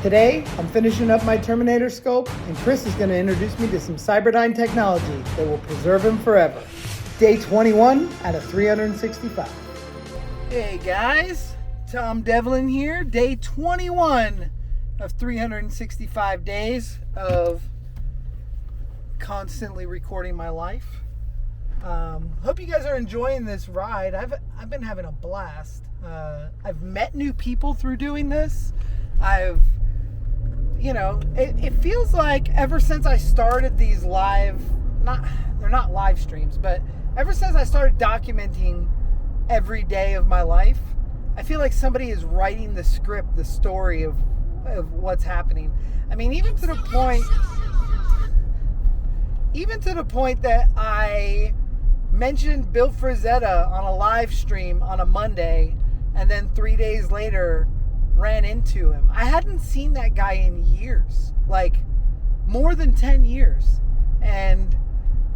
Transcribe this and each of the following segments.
Today, I'm finishing up my Terminator sculpt, and Chris is going to introduce me to some Cyberdyne technology that will preserve him forever. Day 21 out of 365. Hey guys, Tom Devlin here. Day 21 of 365 days of constantly recording my life. Hope you guys are enjoying this ride. I've been having a blast. I've met new people through doing this. It feels like ever since I started these they're not live streams, but ever since I started documenting every day of my life, I feel like somebody is writing the script, the story of what's happening. I mean, even to the point that I mentioned Bill Frazetta on a live stream on a Monday, and then 3 days later ran into him. I hadn't seen that guy in years, like more than 10 years. And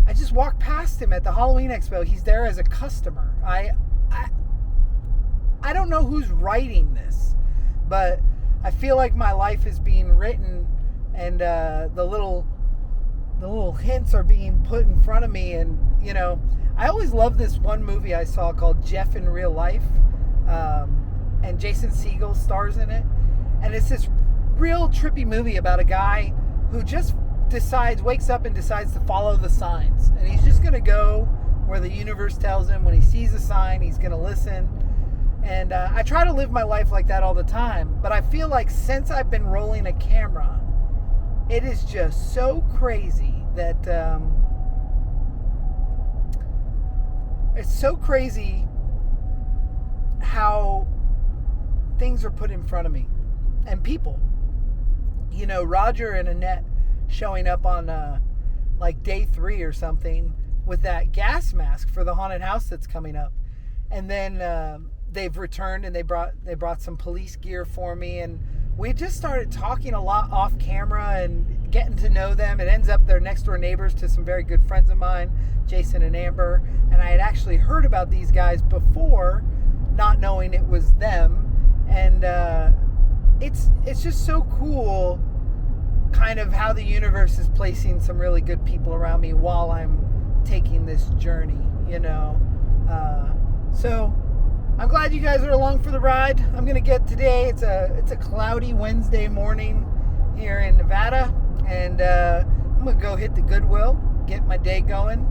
I just walked past him at the Halloween Expo. He's there as a customer. I don't know who's writing this, but I feel like my life is being written, and the little hints are being put in front of me. And I always loved this one movie I saw called Jeff in Real Life, and Jason Segel stars in it. And it's this real trippy movie about a guy who just wakes up and decides to follow the signs. And he's just going to go where the universe tells him. When he sees a sign, he's going to listen. And I try to live my life like that all the time. But I feel like since I've been rolling a camera, it is just so crazy that it's so crazy how things are put in front of me and people. Roger and Annette showing up on like day 3 or something with that gas mask for the haunted house that's coming up, and then they've returned and they brought some police gear for me, and we just started talking a lot off camera and getting to know them. It ends up they're next door neighbors to some very good friends of mine, Jason and Amber, and I had actually heard about these guys before, not knowing it was them. And it's just so cool kind of how the universe is placing some really good people around me while I'm taking this journey, so I'm glad you guys are along for the ride. I'm gonna get today. It's a cloudy Wednesday morning here in Nevada, and I'm gonna go hit the Goodwill, get my day going,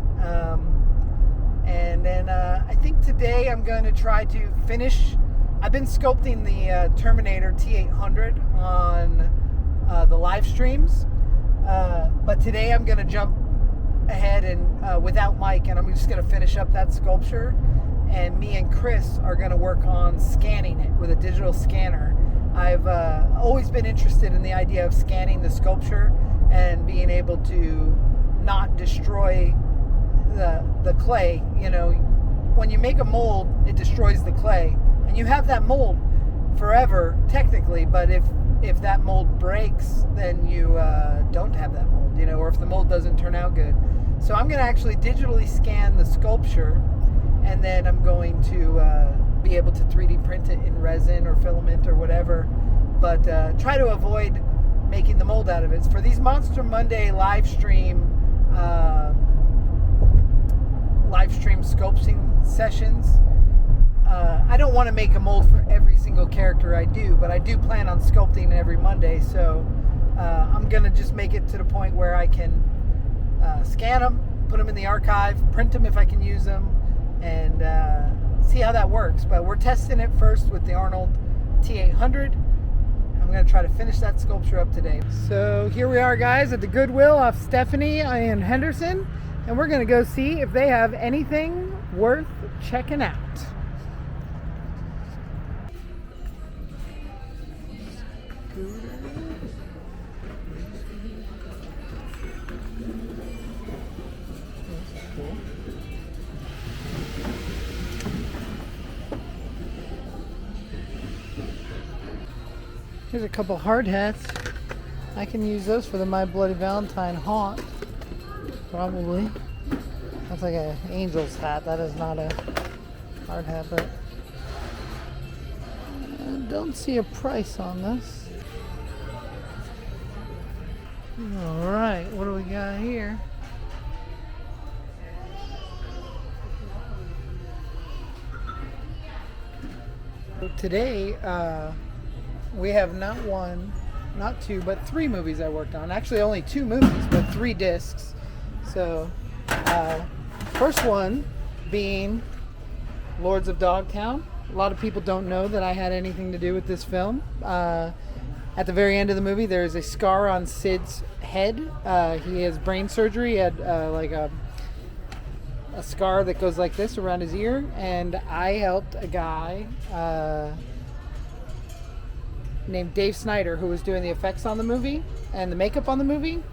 and then I think today I'm going to try to finish. I've been sculpting the Terminator T-800 on the live streams, but today I'm going to jump ahead and without Mike, and I'm just going to finish up that sculpture. And me and Chris are going to work on scanning it with a digital scanner. I've always been interested in the idea of scanning the sculpture and being able to not destroy the clay. When you make a mold, it destroys the clay, and you have that mold forever technically. But if that mold breaks, then you don't have that mold, or if the mold doesn't turn out good. So I'm going to actually digitally scan the sculpture, and then I'm going to be able to 3D print it in resin or filament or whatever, but try to avoid making the mold out of it. For these Monster Monday live stream sculpting sessions, I don't want to make a mold for every single character I do, but I do plan on sculpting every Monday, so I'm going to just make it to the point where I can scan them, put them in the archive, print them if I can use them, and see how that works. But we're testing it first with the Arnold T-800. I'm going to try to finish that sculpture up today. So here we are, guys, at the Goodwill off Stephanie and Henderson, and we're going to go see if they have anything worth checking out. Here's a couple hard hats. I can use those for the My Bloody Valentine haunt, probably. That's like an angel's hat. That is not a hard hat, but I don't see a price on this. All right, what do we got here? Today, we have not one, not two, but three movies I worked on. Actually, only two movies, but 3 discs. So, first one being Lords of Dogtown. A lot of people don't know that I had anything to do with this film. At the very end of the movie, there's a scar on Sid's head. He has brain surgery. He had like a scar that goes like this around his ear, and I helped a guy named Dave Snyder, who was doing the effects on the movie and the makeup on the movie.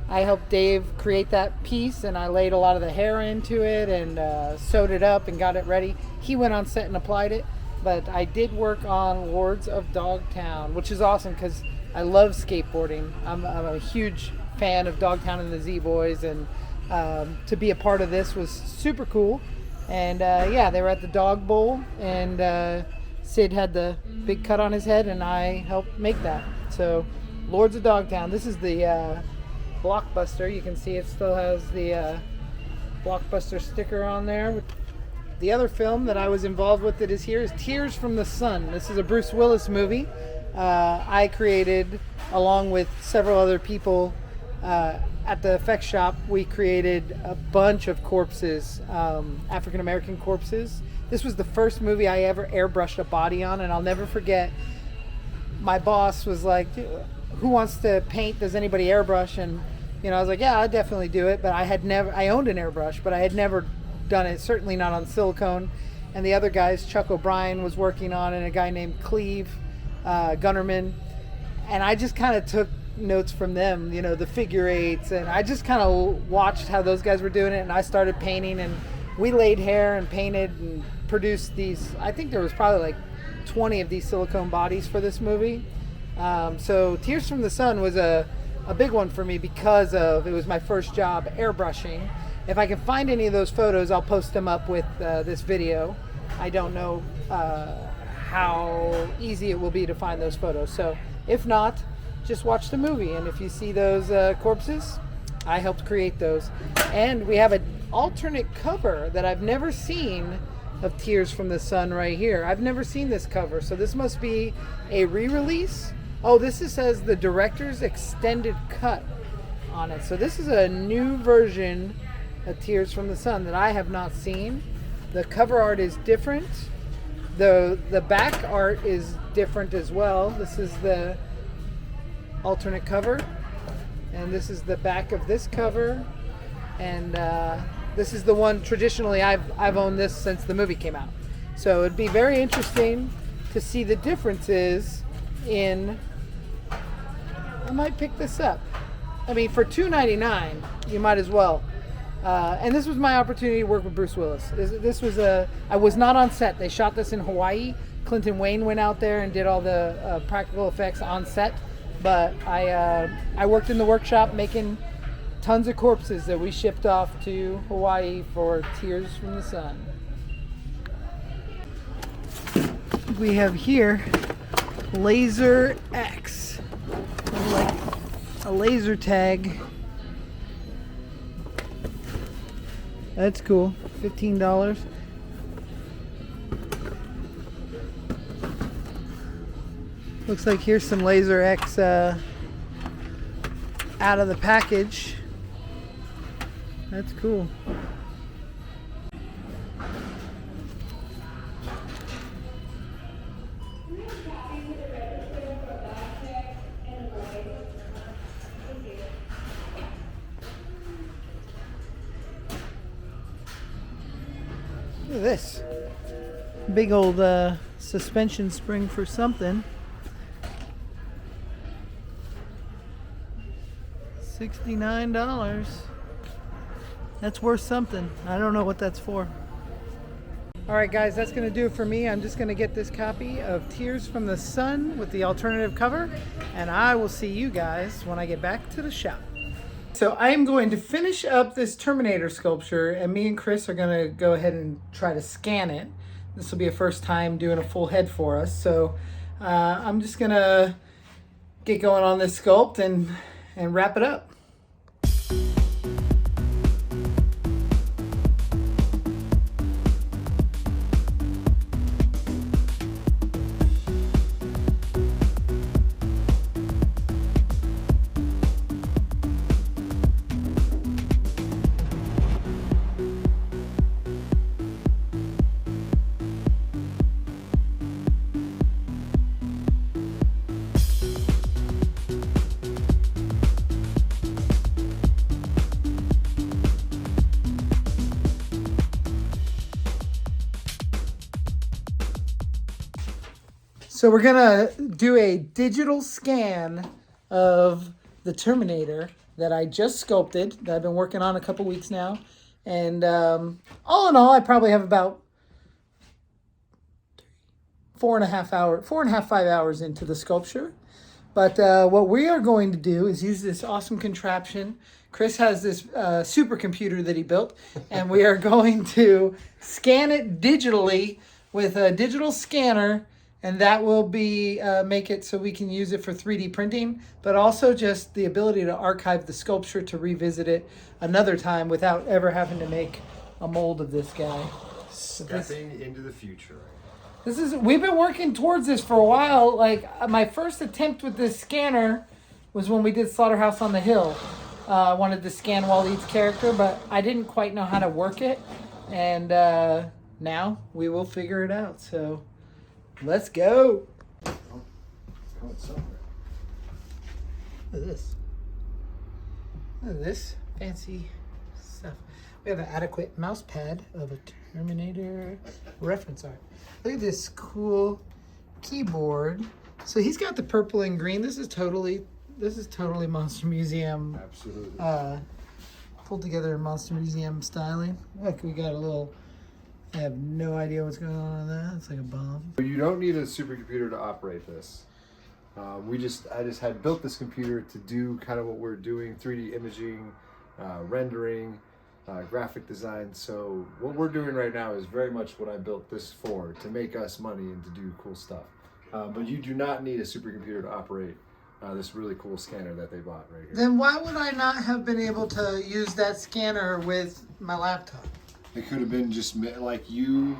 I helped Dave create that piece, and I laid a lot of the hair into it and sewed it up and got it ready. He went on set and applied it, but I did work on Lords of Dogtown, which is awesome because I love skateboarding. I'm a huge fan of Dogtown and the Z-Boys, and to be a part of this was super cool. And yeah, they were at the Dog Bowl, and Sid had the big cut on his head, and I helped make that. So, Lords of Dogtown. This is the Blockbuster. You can see it still has the Blockbuster sticker on there. The other film that I was involved with that is here is Tears from the Sun. This is a Bruce Willis movie. I created, along with several other people at the effects shop, we created a bunch of corpses, African American corpses. This was the first movie I ever airbrushed a body on, and I'll never forget, my boss was like, who wants to paint? Does anybody airbrush? And I was like, yeah, I'd definitely do it. But I owned an airbrush, but I had never done it, certainly not on silicone. And the other guys, Chuck O'Brien was working on it, and a guy named Cleve Gunnerman. And I just kind of took notes from them, the figure eights, and I just kind of watched how those guys were doing it, and I started painting, and we laid hair and painted and produced these. I think there was probably like 20 of these silicone bodies for this movie. So Tears from the Sun was a big one for me because it was my first job airbrushing. If I can find any of those photos, I'll post them up with this video. I don't know how easy it will be to find those photos. So if not, just watch the movie. And if you see those corpses, I helped create those. And we have an alternate cover that I've never seen of Tears from the Sun right here. I've never seen this cover. So this must be a re-release. Oh, this says the director's extended cut on it. So this is a new version of Tears from the Sun that I have not seen. The cover art is different. The back art is different as well. This is the alternate cover, and this is the back of this cover, and this is the one traditionally I've owned this since the movie came out. So it'd be very interesting to see the differences in. I might pick this up. I mean, for $2.99, you might as well. And this was my opportunity to work with Bruce Willis. This was I was not on set. They shot this in Hawaii. Clinton Wayne went out there and did all the practical effects on set. But I worked in the workshop making tons of corpses that we shipped off to Hawaii for Tears from the Sun. We have here Laser X, like a laser tag. That's cool. $15. Looks like here's some Laser X out of the package. That's cool. Look at this. Big old suspension spring for something. $69. That's worth something. I don't know what that's for. Alright guys, that's going to do it for me. I'm just going to get this copy of Tears from the Sun with the alternative cover, and I will see you guys when I get back to the shop. So I am going to finish up this Terminator sculpture, and me and Chris are going to go ahead and try to scan it. This will be a first time doing a full head for us. So I'm just going to get going on this sculpt, and and wrap it up. So we're gonna do a digital scan of the Terminator that I just sculpted, that I've been working on a couple weeks now. And all in all, I probably have about 5 hours into the sculpture. But what we are going to do is use this awesome contraption. Chris has this supercomputer that he built, and we are going to scan it digitally with a digital scanner, and that will be make it so we can use it for 3D printing, but also just the ability to archive the sculpture to revisit it another time without ever having to make a mold of this guy. Stepping into the future. We've been working towards this for a while. Like my first attempt with this scanner was when we did Slaughterhouse on the Hill. I wanted to scan Waleed's character, but I didn't quite know how to work it. And now we will figure it out. So let's go. Look at this. Look at this fancy stuff. We have an adequate mouse pad of a Terminator reference art. Look at this cool keyboard. So he's got the purple and green. This is totally Monster Museum. Absolutely. Pulled together in Monster Museum styling. Look, we got a little. I have no idea what's going on that. It's like a bomb. You don't need a supercomputer to operate this. I just had built this computer to do kind of what we're doing: 3D imaging, rendering, graphic design. So what we're doing right now is very much what I built this for, to make us money and to do cool stuff. But you do not need a supercomputer to operate this really cool scanner that they bought right here. Then why would I not have been able to use that scanner with my laptop? It could have been just like you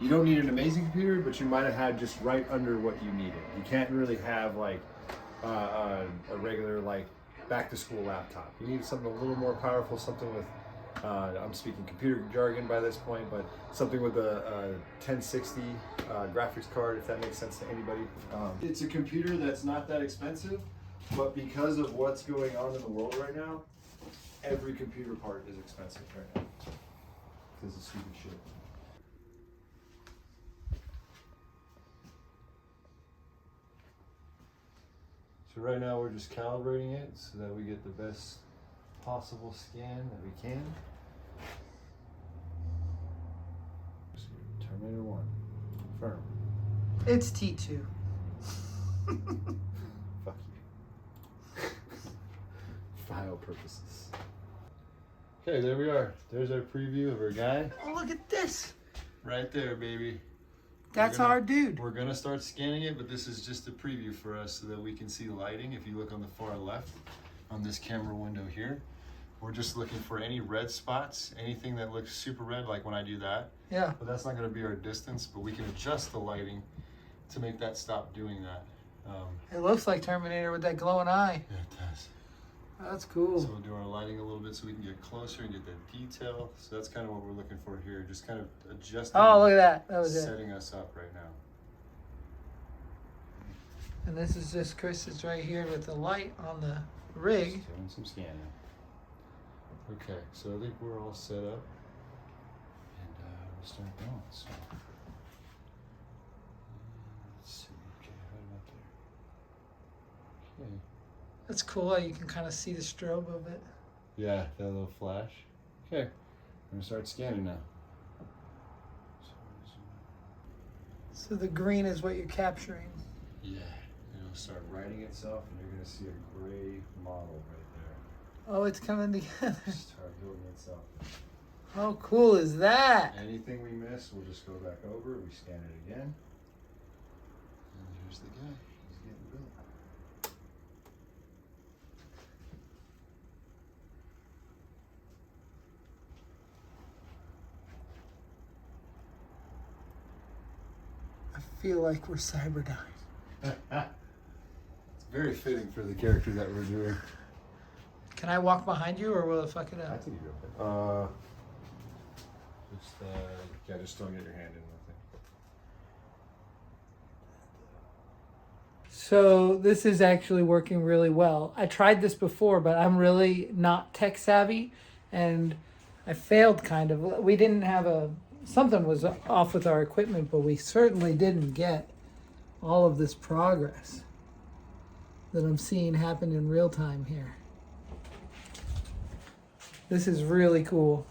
don't need an amazing computer, but you might have had just right under what you needed. You can't really have like a regular like back to school laptop. You need something a little more powerful, something with I'm speaking computer jargon by this point, but something with a 1060 graphics card, if that makes sense to anybody. It's a computer that's not that expensive, but because of what's going on in the world right now, every computer part is expensive right now. Because of stupid shit. So right now we're just calibrating it so that we get the best possible scan that we can. Terminator 1. Confirm. It's T2. Fuck you. File purposes. Okay, there we are. There's our preview of our guy. Oh, look at this. Right there, baby. That's our dude. We're gonna start scanning it, but this is just a preview for us so that we can see the lighting. If you look on the far left, on this camera window here, we're just looking for any red spots, anything that looks super red, like when I do that. Yeah. But that's not gonna be our distance, but we can adjust the lighting to make that stop doing that. It looks like Terminator with that glowing eye. Yeah, it does. That's cool. So we'll do our lighting a little bit so we can get closer and get that detail. So that's kind of what we're looking for here. Just kind of adjusting. Oh, look at that. That was setting us up right now. And this is just Chris is right here with the light on the rig. Just doing some scanning. Okay, so I think we're all set up. And we'll start going. So let's see. Okay, right up there. Okay. That's cool how you can kind of see the strobe of it. Yeah, that little flash. Okay, I'm gonna start scanning now. So the green is what you're capturing. Yeah, it'll start writing itself, and you're gonna see a gray model right there. Oh, it's coming together. Start building itself. How cool is that? Anything we miss, we'll just go back over. We scan it again, and here's the guy. He's getting built. feel like we're Cyberdyne. It's very fitting for the character that we're doing. Can I walk behind you, or will it fuck it I up? think you're okay. Just don't get your hand in with it. So this is actually working really well. I tried this before, but I'm really not tech savvy, and I failed kind of. We didn't have something was off with our equipment, but we certainly didn't get all of this progress that I'm seeing happen in real time here. This is really cool.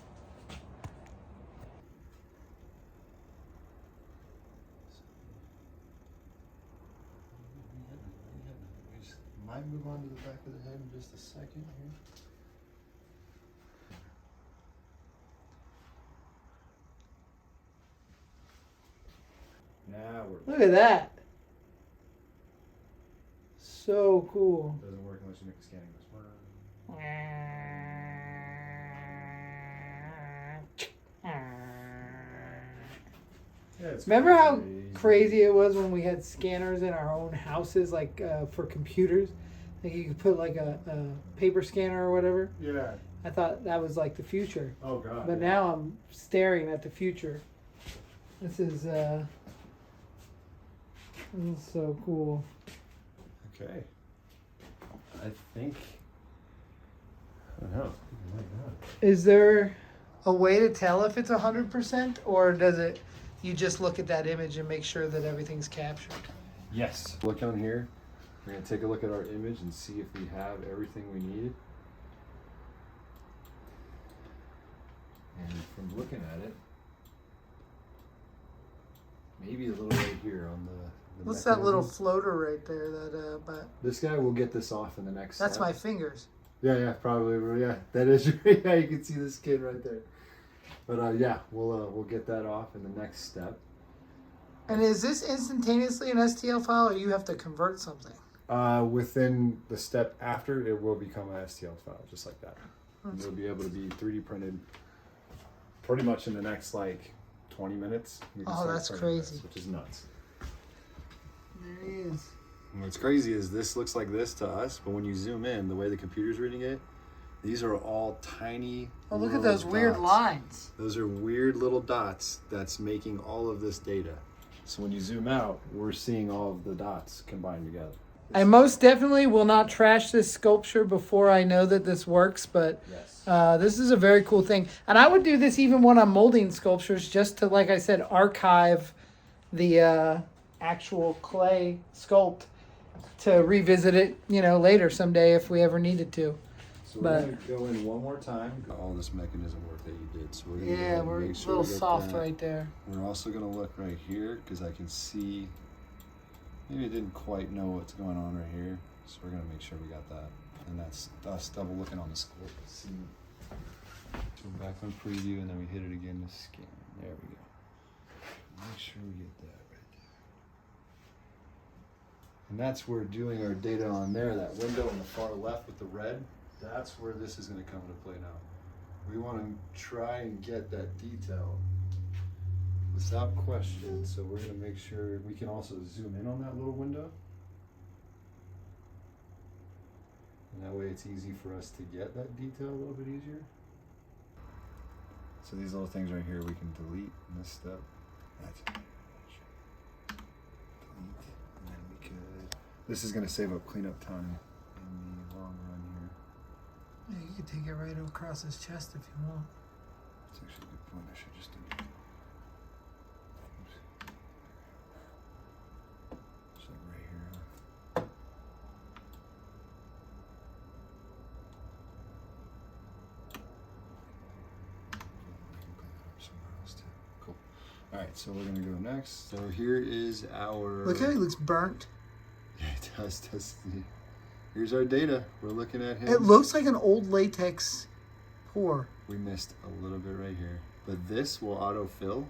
Might move on to the back of the head in just a second here. Now we're. Look at that. So cool. Doesn't work unless you make a scanning this one. Yeah, Remember how crazy it was when we had scanners in our own houses, like for computers? Like you could put like a paper scanner or whatever. Yeah. I thought that was like the future. Oh God. But now I'm staring at the future. This is so cool. Okay. I think. I don't know. Oh my God. Is there a way to tell if it's 100%, or does it? You just look at that image and make sure that everything's captured. Yes. Look on here. We're going to take a look at our image and see if we have everything we need. And from looking at it, maybe a little right here on the What's that little mechanism. floater right there? That but This guy will get this off in the next that's step. my fingers. Yeah, probably. Yeah, that is. Yeah, you can see the skin right there. But yeah, we'll get that off in the next step. And is this instantaneously an STL file, or you have to convert something? Within the step after, it will become an STL file, just like that. And it'll be able to be 3D printed pretty much in the next, 20 minutes. We can Oh, start that's printing crazy. this, which is nuts. There he is. And what's crazy is this looks like this to us, but when you zoom in, the way the computer's reading it, these are all tiny. Oh, look at little those weird dots. lines. Those are weird little dots that's making all of this data. So when you zoom out, we're seeing all of the dots combined together. I most definitely will not trash this sculpture before I know that this works, but Yes. this is a very cool thing. And I would do this even when I'm molding sculptures, just to, like I said, archive the actual clay sculpt to revisit it, later someday if we ever needed to. So but- we're going to go in one more time. All this mechanism work that you did. So we're going to Yeah, we're a make sure little we get soft that. right there. We're also going to look right here because I can see. Maybe I didn't quite know what's going on right here. So we're going to make sure we got that. And that's us double looking on the scope. See. So we're back on preview and then we hit it again to scan. There we go. Make sure we get that right there. And that's where doing our data on there, that window on the far left with the red, that's where this is going to come into play now. We want to try and get that detail without question. So we're going to make sure we can also zoom in on that little window. And that way it's easy for us to get that detail a little bit easier. So these little things right here we can delete in this step. That's delete. And then we could. This is going to save up cleanup time in the long run here. Yeah, you could take it right across his chest if you want. That's actually a good point. I should just do it. Just like right here. Somewhere else too. Cool. All right, so we're gonna go next. So here is our. Look how he looks burnt. Yeah, it does. Here's our data. We're looking at him. It looks like an old latex pour. We missed a little bit right here, but this will autofill.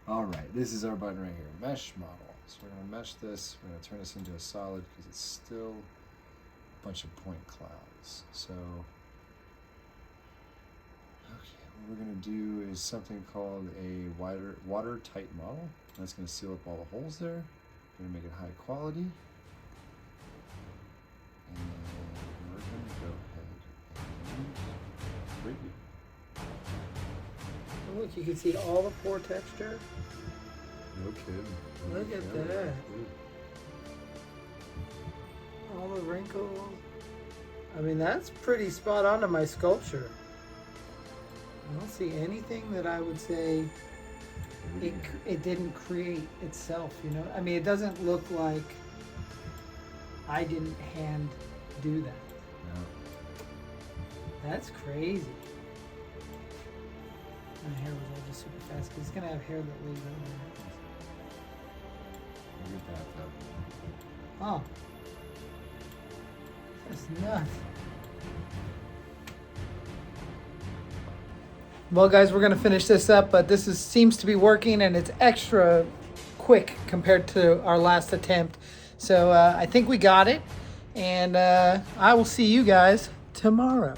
All right, this is our button right here, mesh model. So we're gonna mesh this. We're gonna turn this into a solid because it's still a bunch of point clouds. So, okay, What we're going to do is something called a watertight model. That's going to seal up all the holes there. We're going to make it high quality. And we're going to go ahead and preview. Oh, look, you can see all the pore texture. No kidding. Look at that. All the wrinkles. I mean, that's pretty spot on to my sculpture. I don't see anything that I would say it didn't create itself, you know? I mean, it doesn't look like I didn't hand do that. No. That's crazy. My hair was all just super fast because it's going to have hair that lays on there. Look at that, though. Oh. That's nuts. Well, guys, we're going to finish this up, but this seems to be working, and it's extra quick compared to our last attempt. So I think we got it, and I will see you guys tomorrow.